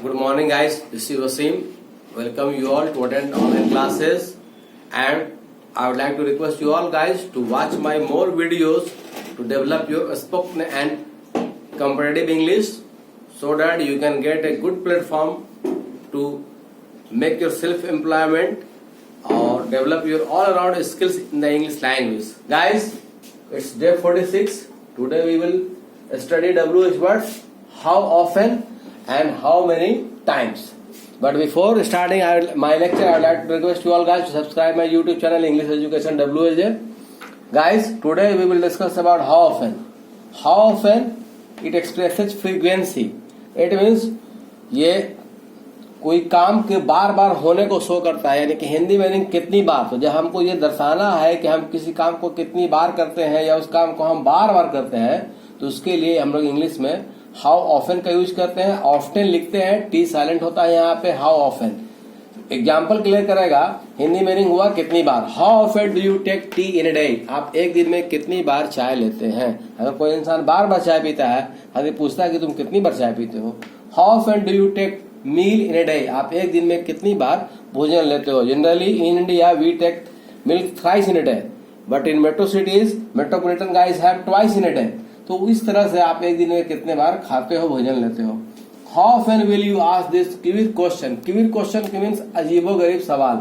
Good morning guys, this is Wasim. Welcome you all to attend online classes, and I would like to request you all guys to watch my more videos to develop your spoken and competitive English so that you can get a good platform to make your self-employment or develop your all-around skills in the English language. Guys, it's day 46. Today we will study WH words, how often and how many times. But before starting my lecture, I would like to request you all guys to subscribe my YouTube channel English Education WJ. Guys, today we will discuss about how often. How often it expresses frequency. It means ये कोई काम के बार बार होने को show करता है, यानी कि हिंदी मीनिंग कितनी बार। तो जब हमको ये दर्शाना है कि हम किसी काम को कितनी बार करते हैं या उस काम को हम बार बार करते हैं, तो उसके लिए हम लोग इंग्लिश में हाउ ऑफन का यूज करते हैं। ऑफ्टन लिखते हैं, टी साइलेंट होता है यहाँ पे। हाउ ऑफन एग्जाम्पल क्लियर करेगा। हिंदी मीनिंग हुआ कितनी बार। How often do you take tea in a day, आप एक दिन में कितनी बार चाय लेते हैं। अगर कोई इंसान बार बार चाय पीता है, हमें पूछता है कि तुम कितनी बार चाय पीते हो। How often do you take meal in a day, आप एक दिन में कितनी बार भोजन लेते हो। Generally in India we take milk thrice in a day, but in metro cities metropolitan guys have twice in a day. तो इस तरह से आप एक दिन में कितने बार खाते हो, भोजन लेते हो। How often will you ask this quiz question. Quiz question means अजीबोगरीब सवाल।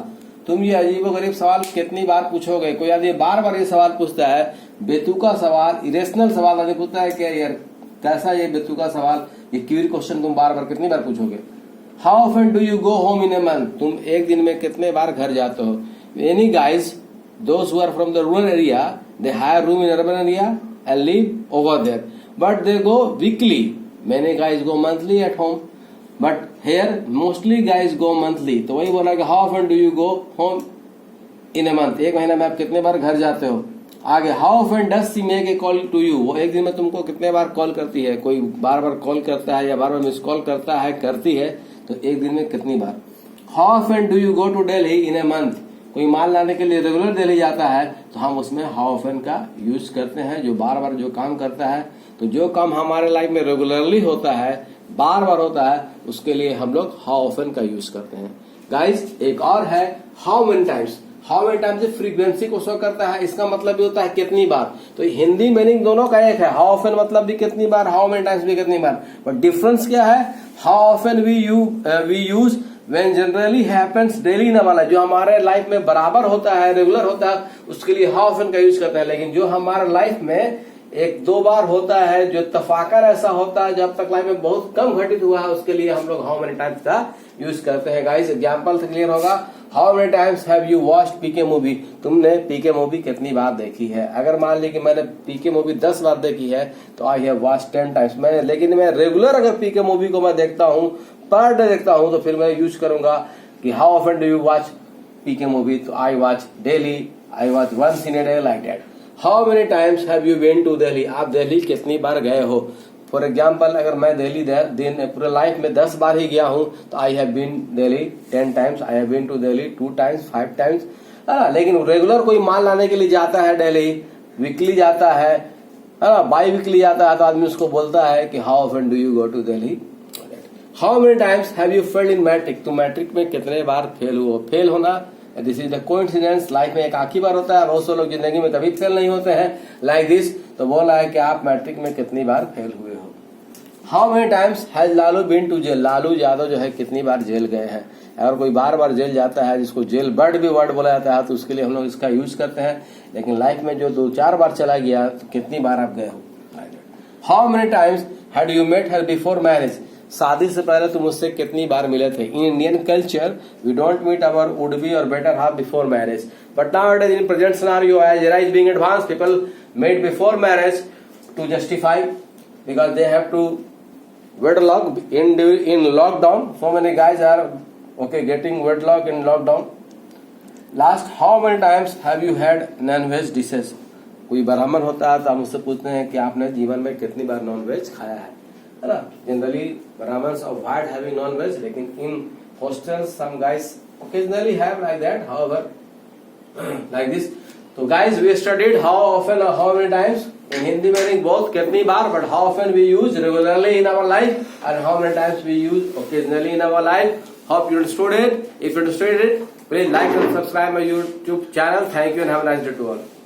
तुम ये अजीबोगरीब सवाल कितनी बार पूछोगे। कोई आदमी बार बार ये सवाल पूछता है, बेतुका सवाल, इरेशनल सवाल आदमी पूछता है कि यार कैसा ये बेतुका सवाल, ये क्विज क्वेश्चन तुम बार बार कितनी बार पूछोगे। How often do you go home in a month, तुम एक दिन में कितने बार घर जाते हो। Any guys those who are from the rural area, they hire room in urban area and live over there, but they go weekly. Many guys go monthly at home, but here mostly guys go monthly. तो वही बोला कि how often do you go home in a month, एक महीना में आप कितने बार घर जाते हो। आगे how often does she make a call to you, वो एक दिन में तुमको कितने बार कॉल करती है। कोई बार बार कॉल करता है या बार बार मिस कॉल करता है, करती है, तो एक दिन में कितनी बार। how often do you go to Delhi in a month, कोई माल लाने के लिए रेगुलर दिल्ली जाता है, तो हम उसमें हाउ ऑफन का यूज करते हैं। जो बार बार जो काम करता है, तो जो काम हमारे लाइफ में रेगुलरली होता है, बार बार होता है, उसके लिए हम लोग हाउ ऑफन का यूज करते हैं। गाइस, एक और है how many times. How many times frequency को शो करता है, इसका मतलब भी होता है कितनी बार। तो हिंदी मीनिंग दोनों का एक है। हाउ ऑफन मतलब भी कितनी बार, हाउ मेनी टाइम्स भी कितनी बार, बट डिफरेंस क्या है। How often we use when generally happens daily ना वाला, जो हमारे लाइफ में बराबर होता है, रेगुलर होता है, उसके लिए हाउ ऑफन का यूज करते हैं। लेकिन जो हमारे लाइफ में एक दो बार होता है, जो तफाकर ऐसा होता है, जब तक लाइफ में बहुत कम घटित हुआ है, उसके लिए हम लोग हाउ मेनी टाइम्स का यूज करते हैं। गाइस, एग्जांपल से क्लियर होगा। How many times have you watched PK movie, तुमने पीके मूवी कितनी बार देखी है। अगर मान ली कि मैंने पीके मूवी 10 बार देखी है, तो आई हैव वॉच्ड 10 टाइम्स। मैं लेकिन मैं रेगुलर अगर पीके मूवी को मैं देखता हूँ, पर डे देखता हूं, तो फिर मैं यूज करूंगा कि how often do you watch PK movie, तो I watch daily, I watch once in a day, like that. How many times have you been to Delhi, आप दिल्ली कितनी बार गए हो। फॉर एग्जाम्पल, अगर मैं दिल्ली दिन पूरे लाइफ में 10 बार ही गया हूं, तो I have been Delhi 10 times, I have been to Delhi 2 times, 5 times. लेकिन रेगुलर कोई माल लाने के लिए जाता है दिल्ली, वीकली जाता है, बाई वीकली जाता है, तो आदमी उसको बोलता है कि how often do you go to Delhi. How many times have you failed in matric, तो मैट्रिक में कितने बार फेल हुआ। फेल होना this is the coincidence, life में एक आखिरी बार होता है। बहुत से लोग जिंदगी में कभी फेल नहीं होते हैं लाइक दिस। तो बोला है कि आप मैट्रिक में कितनी बार फेल हुए हो। How many times has Lalu been to jail, Lalu Yadav जो है कितनी बार जेल गए हैं। अगर कोई बार बार जेल जाता है, जिसको जेल बर्ड भी वर्ड बोला जाता है, तो उसके लिए हम लोग इसका यूज करते हैं। लेकिन लाइफ में जो 2-4 बार चला गया, तो कितनी बार आप गए हो। How many times had you met her before marriage, शादी से पहले तुम उससे कितनी बार मिले थे। In Indian culture we don't meet our would be or better half before marriage, but nowadays in present scenario as era is being advance, people met before marriage to justify, because they have to wedlock in lockdown. So many guys are getting wedlock in lockdown. Last, how many times have you had non-veg dishes? कोई ब्राह्मण होता है तो हम उससे पूछते हैं कि आपने जीवन में कितनी बार नॉन वेज खाया है ना। Generally Brahmins avoid having non veg, लेकिन इन hostels some guys occasionally have like that, however like this. So guys, we studied how often or how many times In Hindi meaning both कितनी बार, but how often we use regularly in our life and how many times we use occasionally in our life. Hope you understood it. If you understood it, please like and subscribe my YouTube channel. Thank you and have a nice day to all.